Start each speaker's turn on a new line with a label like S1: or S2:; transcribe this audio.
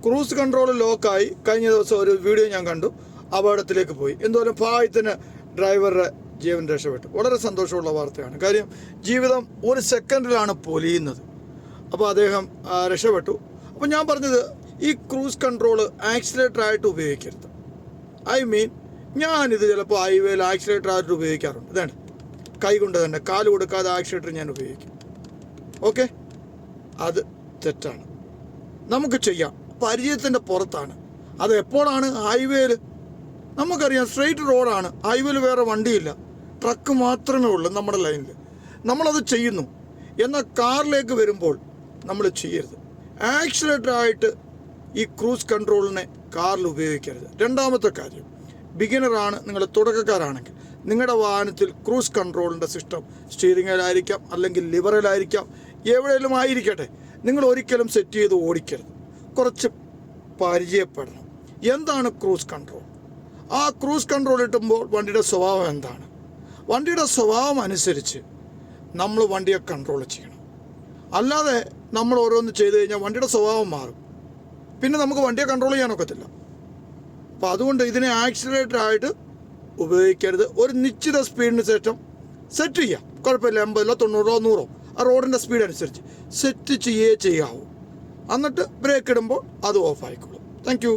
S1: Cruise control ലോക്കായി. കഴിഞ്ഞ ദിവസം ഒരു വീഡിയോ ഞാൻ കണ്ടു, അപകടത്തിലേക്ക് പോയി. എന്തോരം ഭാഗ്യത്തിന് ഡ്രൈവറുടെ ജീവൻ രക്ഷപ്പെട്ടു. വളരെ സന്തോഷമുള്ള വാർത്തയാണ്. കാര്യം ജീവിതം ഒരു സെക്കൻഡിലാണ് പൊലിയുന്നത്. അപ്പോൾ അദ്ദേഹം രക്ഷപ്പെട്ടു. അപ്പോൾ ഞാൻ പറഞ്ഞത്, ഈ ക്രൂസ് കൺട്രോൾ ആക്സിലേറ്ററായിട്ട് ഉപയോഗിക്കരുത്. ഞാനിത് ചിലപ്പോൾ ഹൈവേയിൽ ആക്സിലേറ്ററായിട്ട് ഉപയോഗിക്കാറുണ്ട്. ഇതാണ് കൈ കൊണ്ട് തന്നെ, കാല് കൊടുക്കാതെ ആക്സിലേറ്റർ ഞാൻ ഉപയോഗിക്കും. ഓക്കെ, അത് തെറ്റാണ്. നമുക്ക് ചെയ്യാം, പരിചയത്തിൻ്റെ പുറത്താണ്. അത് എപ്പോഴാണ്? ഹൈവേയിൽ. നമുക്കറിയാം സ്ട്രെയിറ്റ് റോഡാണ്, ഹൈവേയിൽ വേറെ വണ്ടിയില്ല, ട്രക്ക് മാത്രമേ ഉള്ളൂ നമ്മുടെ ലൈനിൽ. നമ്മളത് ചെയ്യുന്നു. എന്നാൽ കാറിലേക്ക് വരുമ്പോൾ നമ്മൾ ചെയ്യരുത്. ആക്സിലേറ്ററായിട്ട് ഈ ക്രൂസ് കൺട്രോളിനെ കാറിൽ ഉപയോഗിക്കരുത്. രണ്ടാമത്തെ കാര്യം, ബിഗിനറാണ്, നിങ്ങൾ തുടക്കക്കാരാണെങ്കിൽ നിങ്ങളുടെ വാഹനത്തിൽ ക്രൂസ് കൺട്രോളിൻ്റെ സിസ്റ്റം സ്റ്റിയറിങ്ങിലായിരിക്കാം, അല്ലെങ്കിൽ ലിവറിലായിരിക്കാം, എവിടെയെങ്കിലും ആയിരിക്കട്ടെ, നിങ്ങൾ ഒരിക്കലും സെറ്റ് ചെയ്ത് ഓടിക്കരുത്. കുറച്ച് പരിചയപ്പെടണം. എന്താണ് ക്രൂസ് കൺട്രോൾ? ആ ക്രൂസ് കൺട്രോൾ ഇട്ടുമ്പോൾ വണ്ടിയുടെ സ്വഭാവം എന്താണ്? വണ്ടിയുടെ സ്വഭാവം അനുസരിച്ച് നമ്മൾ വണ്ടിയെ കൺട്രോൾ ചെയ്യണം. അല്ലാതെ നമ്മൾ ഓരോന്ന് ചെയ്ത് കഴിഞ്ഞാൽ വണ്ടിയുടെ സ്വഭാവം മാറും, പിന്നെ നമുക്ക് വണ്ടിയെ കൺട്രോൾ ചെയ്യാനൊക്കത്തില്ല. അപ്പോൾ അതുകൊണ്ട് ഇതിനെ ആക്സിലേറ്ററായിട്ട് ഉപയോഗിക്കരുത്. ഒരു നിശ്ചിത സ്പീഡിന് ശേഷം സെറ്റ് ചെയ്യാം, കുഴപ്പമില്ല. 80 90 100 ആ റോഡിൻ്റെ സ്പീഡ് അനുസരിച്ച് സെറ്റ് ചെയ്യാവൂ. എന്നിട്ട് ബ്രേക്ക് ഇടുമ്പോൾ അത് ഓഫ് ആയിക്കോളും. Thank you.